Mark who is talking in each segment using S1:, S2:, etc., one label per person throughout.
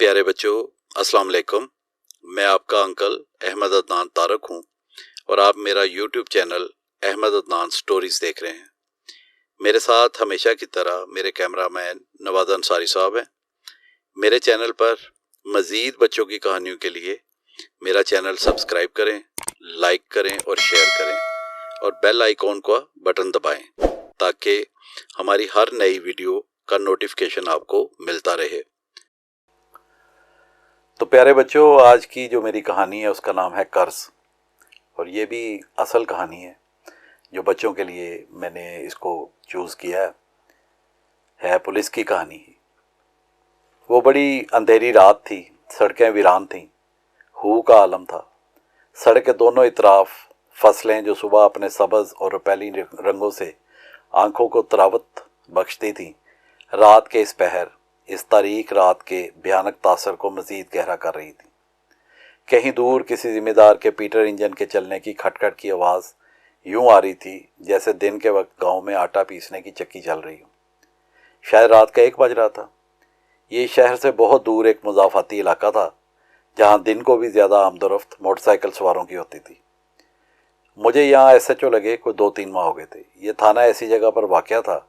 S1: प्यारे बच्चों, अस्सलाम वालेकुम। मैं आपका अंकल अहमद अदनान तारक हूँ और आप मेरा YouTube channel Ahmad Adnan stories देख रहे हैं। मेरे साथ हमेशा की तरह मेरे कैमरामैन नवाज अंसारी साहब हैं। मेरे चैनल पर मज़ीद बच्चों की कहानियों के लिए मेरा चैनल सब्सक्राइब करें, लाइक करें और शेयर करें और बेल आइकॉन का बटन दबाएं ताकि हमारी हर नई वीडियो का नोटिफिकेशन आपको मिलता रहे। तो प्यारे बच्चों, आज की जो मेरी कहानी है उसका नाम है कर्ज, और ये भी असल कहानी है जो बच्चों के लिए मैंने इसको चूज़ किया है पुलिस की कहानी। वो बड़ी अंधेरी रात थी, सड़कें वीरान थीं, हू का आलम था। सड़क के दोनों इतराफ फसलें जो सुबह अपने सब्ज़ और रुपैली रंगों से आंखों को तरावत बख्शती थीं, रात के इस पहर, इस तारीख रात के भयानक तासर को मज़ीद गहरा कर रही थी। कहीं दूर किसी ज़िम्मेदार के पीटर इंजन के चलने की खटखट की आवाज़ यूं आ रही थी जैसे दिन के वक्त गांव में आटा पीसने की चक्की चल रही हो। शायद रात का 1 बज रहा था। ये शहर से बहुत दूर एक मुज़ाफ़ाती इलाका था जहां दिन को भी ज़्यादा आमदोरफ्त मोटरसाइकिल सवारों की होती थी। मुझे यहाँ SHO लगे कोई 2-3 माह हो गए थे। ये थाना ऐसी जगह पर वाक़या था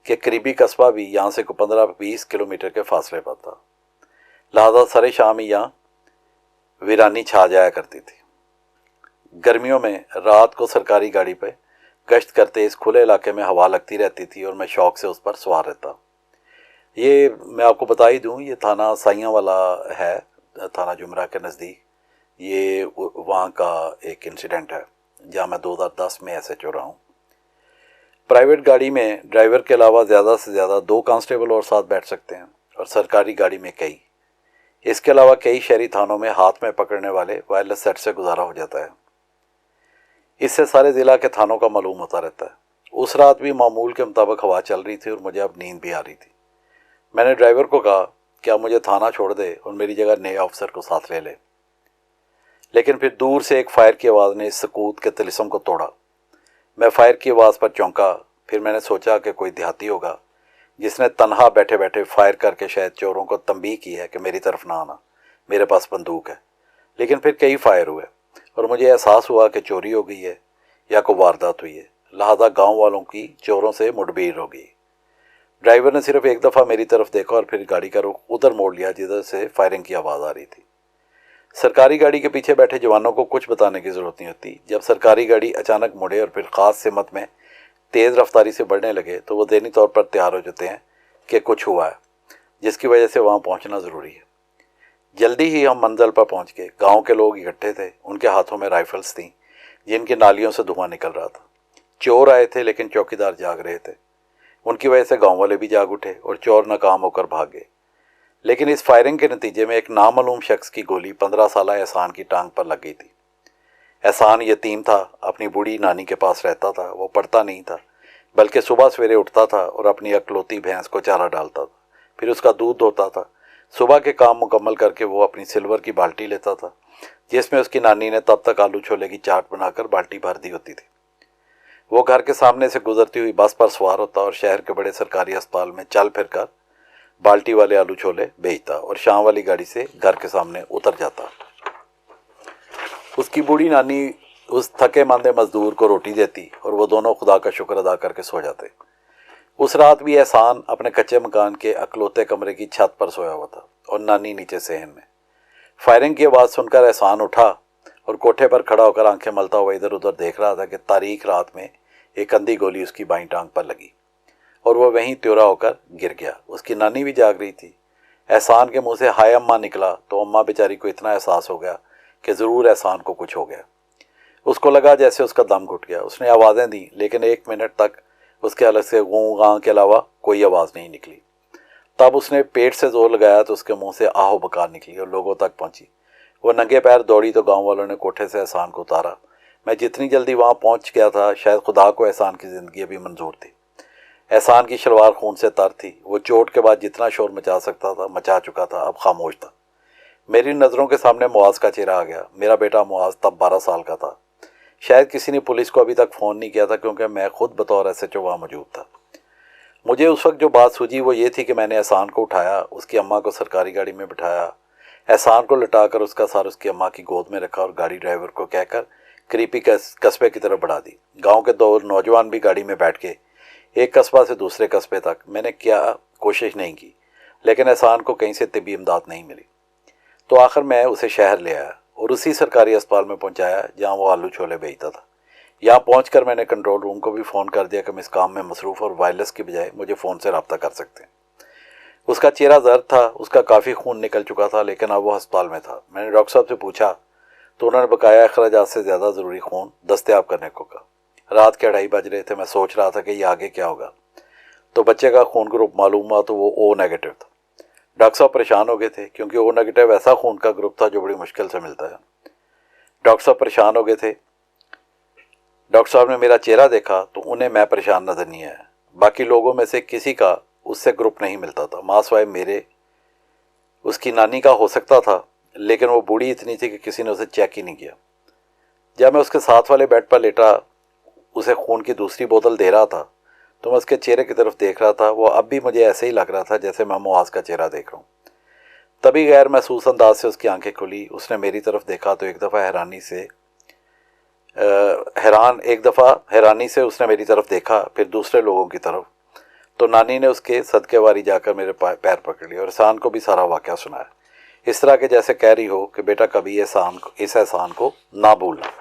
S1: कि करीबी कस्बा भी यहाँ से कोई 15-20 किलोमीटर के फासले पर था। लिहाजा सरे शाम ही यहाँ वीरानी छा जाया करती थी। गर्मियों में रात को सरकारी गाड़ी पर गश्त करते इस खुले इलाके में हवा लगती रहती थी और मैं शौक़ से उस पर सवार रहता। ये मैं आपको बता ही दूँ, ये थाना साइयाँ वाला है, थाना जुमरा के नज़दीक। ये वहाँ का एक इंसिडेंट है जहाँ मैं 2010 में SHO रहा हूँ। प्राइवेट गाड़ी में ड्राइवर के अलावा ज़्यादा से ज़्यादा 2 कांस्टेबल और साथ बैठ सकते हैं और सरकारी गाड़ी में कई। इसके अलावा कई शहरी थानों में हाथ में पकड़ने वाले वायरलेस सेट से गुजारा हो जाता है। इससे सारे ज़िला के थानों का मालूम होता रहता है। उस रात भी मामूल के मुताबिक हवा चल रही थी और मुझे अब नींद भी आ रही थी। मैंने ड्राइवर को कहा क्या मुझे थाना छोड़ दे और मेरी जगह नए ऑफिसर को साथ ले ले, लेकिन फिर दूर से एक फायर की आवाज़ ने इस सकूत के तिलिस्म को तोड़ा। मैं फायर की आवाज़ पर चौंका। फिर मैंने सोचा कि कोई देहाती होगा जिसने तन्हा बैठे बैठे फायर करके शायद चोरों को तंबीह की है कि मेरी तरफ ना आना, मेरे पास बंदूक है। लेकिन फिर कई फायर हुए और मुझे एहसास हुआ कि चोरी हो गई है या कोई वारदात हुई है। लिहाजा गांव वालों की चोरों से मुठभेड़ हो गई। ड्राइवर ने सिर्फ एक दफ़ा मेरी तरफ देखा और फिर गाड़ी का रुख उधर मोड़ लिया जिधर से फायरिंग की आवाज़ आ रही थी। सरकारी गाड़ी के पीछे बैठे जवानों को कुछ बताने की ज़रूरत नहीं होती। जब सरकारी गाड़ी अचानक मुड़े और फिर ख़ास सिमत में तेज़ रफ्तारी से बढ़ने लगे तो वो ज़हनी तौर पर तैयार हो जाते हैं कि कुछ हुआ है, जिसकी वजह से वहाँ पहुँचना ज़रूरी है। जल्दी ही हम मंजिल पर पहुँच गए। गाँव के लोग इकट्ठे थे, उनके हाथों में राइफल्स थीं जिनकी नालियों से धुआं निकल रहा था। चोर आए थे लेकिन चौकीदार जाग रहे थे। उनकी वजह से गाँव वाले भी जाग उठे और चोर नाकाम होकर भाग गए। लेकिन इस फायरिंग के नतीजे में एक नामालूम शख्स की गोली 15 साल एहसान की टांग पर लग गई थी। एहसान यतीम था, अपनी बूढ़ी नानी के पास रहता था। वो पढ़ता नहीं था, बल्कि सुबह सवेरे उठता था और अपनी अकलौती भैंस को चारा डालता था, फिर उसका दूध धोता था। सुबह के काम मुकम्मल करके वो अपनी सिल्वर की बाल्टी लेता था जिसमें उसकी नानी ने तब तक आलू छोले की चाट बनाकर बाल्टी भर दी होती थी। वो घर के सामने से गुजरती हुई बस पर सवार होता और शहर के बड़े सरकारी अस्पताल में चल फिर कर बाल्टी वाले आलू छोले बेचता और शाम वाली गाड़ी से घर के सामने उतर जाता। उसकी बूढ़ी नानी उस थके मांदे मजदूर को रोटी देती और वो दोनों खुदा का शुक्र अदा करके सो जाते। उस रात भी एहसान अपने कच्चे मकान के अकलौते कमरे की छत पर सोया हुआ था और नानी नीचे सहन में। फायरिंग की आवाज़ सुनकर एहसान उठा और कोठे पर खड़ा होकर आंखें मलता हुआ इधर उधर देख रहा था कि तारीख रात में एक अंधी गोली उसकी बाईं टांग पर लगी और वह वहीं त्योरा होकर गिर गया। उसकी नानी भी जाग रही थी। एहसान के मुंह से हाय अम्मा निकला तो अम्मा बेचारी को इतना एहसास हो गया कि ज़रूर एहसान को कुछ हो गया। उसको लगा जैसे उसका दम घुट गया। उसने आवाज़ें दी लेकिन 1 मिनट तक उसके अलग से गूं गां के अलावा कोई आवाज़ नहीं निकली। तब उसने पेट से जोर लगाया तो उसके मुंह से आहो बकार निकली और लोगों तक पहुंची। वो नंगे पैर दौड़ी तो गांव वालों ने कोठे से एहसान को उतारा। मैं जितनी जल्दी वहां पहुंच गया था शायद खुदा को एहसान की ज़िंदगी अभी मंजूर थी। एहसान की शलवार खून से तर थी। वो चोट के बाद जितना शोर मचा सकता था मचा चुका था, अब खामोश था। मेरी नज़रों के सामने मुआज़ का चेहरा आ गया। मेरा बेटा मुआज़ तब 12 साल का था। शायद किसी ने पुलिस को अभी तक फ़ोन नहीं किया था क्योंकि मैं खुद बतौर SHO वहाँ मौजूद था। मुझे उस वक्त जो बात सूझी वो ये थी कि मैंने एहसान को उठाया, उसकी अम्मा को सरकारी गाड़ी में बिठाया, एहसान को लटाकर उसका सर उसकी अम्मा की गोद में रखा और गाड़ी ड्राइवर को कहकर क्रीपी कस्बे की तरफ बढ़ा दी। गांव के दो नौजवान भी गाड़ी में बैठ के एक कस्बा से दूसरे कस्बे तक। मैंने क्या कोशिश नहीं की, लेकिन एहसान को कहीं से तिब्बी इमदाद नहीं मिली। तो आखिर मैं उसे शहर ले आया और उसी सरकारी अस्पताल में पहुंचाया जहां वो आलू छोले बेचता था। यहाँ पहुंचकर मैंने कंट्रोल रूम को भी फ़ोन कर दिया कि हम इस काम में मसरूफ़ और वायरलेस की बजाय मुझे फ़ोन से रब्ता कर सकते हैं। उसका चेहरा जर्द था, उसका काफ़ी खून निकल चुका था, लेकिन अब वो अस्पताल में था। मैंने डॉक्टर साहब से पूछा तो उन्होंने बकाया अखराजात से ज़्यादा ज़रूरी खून दस्तयाब करने को कहा। रात के 2:30 बज रहे थे। मैं सोच रहा था कि ये आगे क्या होगा। तो बच्चे का खून ग्रुप मालूम हुआ तो वो ओ नेगेटिव था। डॉक्टर साहब परेशान हो गए थे क्योंकि ओ नेगेटिव ऐसा खून का ग्रुप था जो बड़ी मुश्किल से मिलता है। डॉक्टर साहब परेशान हो गए थे। डॉक्टर साहब ने मेरा चेहरा देखा तो उन्हें मैं परेशान नज़र नहीं आया। बाकी लोगों में से किसी का उससे ग्रुप नहीं मिलता था, माँ सिवाय मेरे। उसकी नानी का हो सकता था, लेकिन वो बूढ़ी इतनी थी कि किसी ने उसे चेक ही नहीं किया। जब मैं उसके साथ वाले बेड पर लेटा उसे खून की दूसरी बोतल दे रहा था तो मैं उसके चेहरे की तरफ देख रहा था। वो अब भी मुझे ऐसे ही लग रहा था जैसे मैं मुआज का चेहरा देख रहा हूँ। तभी गैर महसूस अंदाज से उसकी आंखें खुली। उसने मेरी तरफ देखा तो एक दफ़ा हैरानी से उसने मेरी तरफ देखा, फिर दूसरे लोगों की तरफ। तो नानी ने उसके सदकेवारी जाकर मेरे पैर पकड़ लिए और एहसान को भी सारा वाक़या सुनाया, इस तरह के जैसे कह रही हो कि बेटा कभी इस एहसान को ना भूलना।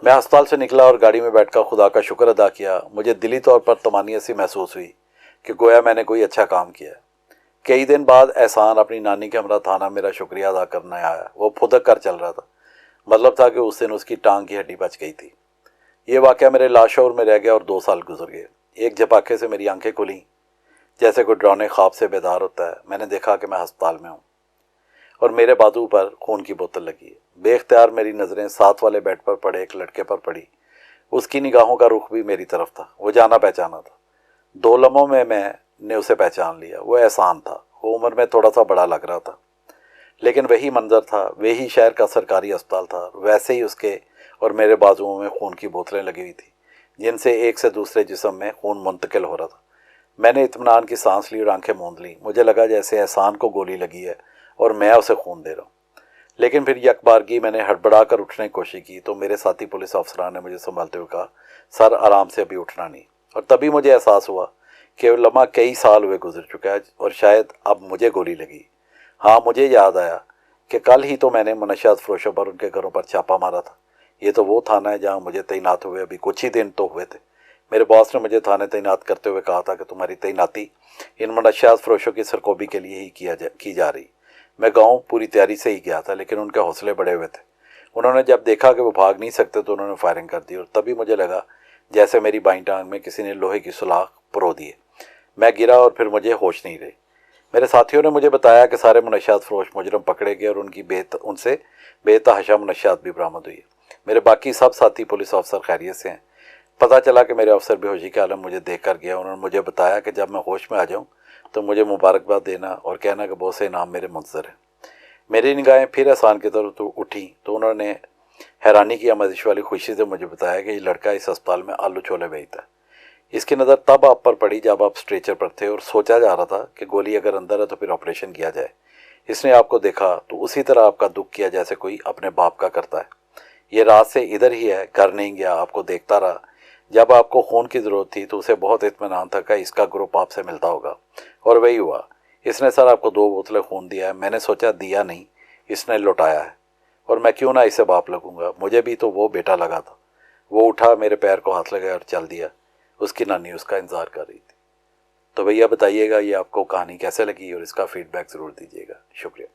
S1: मैं अस्पताल से निकला और गाड़ी में बैठकर खुदा का शुक्र अदा किया। मुझे दिली तौर पर तमानियत सी महसूस हुई कि गोया मैंने कोई अच्छा काम किया। कई दिन बाद एहसान अपनी नानी के हमरा थाना मेरा शुक्रिया अदा करने आया। वो फुदक कर चल रहा था, मतलब था कि उस दिन उसकी टांग की हड्डी बच गई थी। ये वाक़या मेरे लाशौर में रह गया और 2 साल गुजर गए। एक झपाके से मेरी आंखें खुली जैसे कोई डरावने ख्वाब से बेदार होता है। मैंने देखा कि मैं अस्पताल में हूँ और मेरे बाजू पर खून की बोतल लगी है। बेख्तियार मेरी नज़रें साथ वाले बेड पर पड़े एक लड़के पर पड़ी। उसकी निगाहों का रुख भी मेरी तरफ था। वो जाना पहचाना था। 2 लम्हों में मैंने उसे पहचान लिया। वो एहसान था। वो उम्र में थोड़ा सा बड़ा लग रहा था, लेकिन वही मंजर था, वही शहर का सरकारी अस्पताल था। वैसे ही उसके और मेरे बाजुओं में खून की बोतलें लगी हुई थी जिनसे एक से दूसरे जिस्म में खून मुंतकिल हो रहा था। मैंने इत्मीनान की सांस ली और आंखें मूंद ली। मुझे लगा जैसे एहसान को गोली लगी है और मैं उसे खून दे रहा हूँ। लेकिन फिर यकबारगी मैंने हड़बड़ा कर उठने की कोशिश की तो मेरे साथी पुलिस अफसरान ने मुझे संभालते हुए कहा, सर आराम से, अभी उठना नहीं। और तभी मुझे एहसास हुआ कि लम्हा कई साल हुए गुजर चुका है और शायद अब मुझे गोली लगी। हाँ, मुझे याद आया कि कल ही तो मैंने मनशियात फरोशों पर उनके घरों पर छापा मारा था। ये तो वो थाना है जहाँ मुझे तैनात हुए अभी कुछ ही दिन तो हुए थे। मेरे बॉस ने मुझे थाने तैनात करते हुए कहा था कि तुम्हारी तैनाती इन मनशियात फरोशों की सरकोबी के लिए ही की जा रही। मैं गाँव पूरी तैयारी से ही गया था, लेकिन उनके हौसले बढ़े हुए थे। उन्होंने जब देखा कि वो भाग नहीं सकते तो उन्होंने फायरिंग कर दी और तभी मुझे लगा जैसे मेरी बाईं टांग में किसी ने लोहे की सुलाख परो दी है। मैं गिरा और फिर मुझे होश नहीं रही। मेरे साथियों ने मुझे बताया कि सारे मनशियात फरोश मुजरम पकड़े गए और उनसे बेतहाशा मनशियात भी बरामद हुई है। मेरे बाकी सब साथी पुलिस अफसर खैरियत से हैं। पता चला कि मेरे अफसर बेहोशी के आलम मुझे देख कर गया। उन्होंने मुझे बताया कि जब मैं होश में आ जाऊँ तो मुझे मुबारकबाद देना और कहना कि बहुत से इनाम मेरे मुंतज़र हैं। मेरी निगाहें फिर एहसान की तरफ उठी तो उन्होंने हैरानी की आमदिश वाली खुशी से मुझे बताया कि ये लड़का इस अस्पताल में आलू छोले बेचता है। इसकी नज़र तब आप पर पड़ी जब आप स्ट्रेचर पर थे और सोचा जा रहा था कि गोली अगर अंदर है तो फिर ऑपरेशन किया जाए। इसने आपको देखा तो उसी तरह आपका दुख किया जैसे कोई अपने बाप का करता है। ये रात से इधर ही है, घर नहीं गया, आपको देखता रहा। जब आपको खून की ज़रूरत थी तो उसे बहुत इत्मीनान था कि इसका ग्रुप आपसे मिलता होगा, और वही हुआ। इसने सर आपको 2 बोतलें खून दिया है। मैंने सोचा दिया नहीं, इसने लौटाया है, और मैं क्यों ना इसे बाप लगूंगा। मुझे भी तो वो बेटा लगा था। वो उठा, मेरे पैर को हाथ लगाया और चल दिया। उसकी नानी उसका इंतज़ार कर रही थी। तो भैया बताइएगा ये आपको कहानी कैसे लगी और इसका फीडबैक ज़रूर दीजिएगा। शुक्रिया।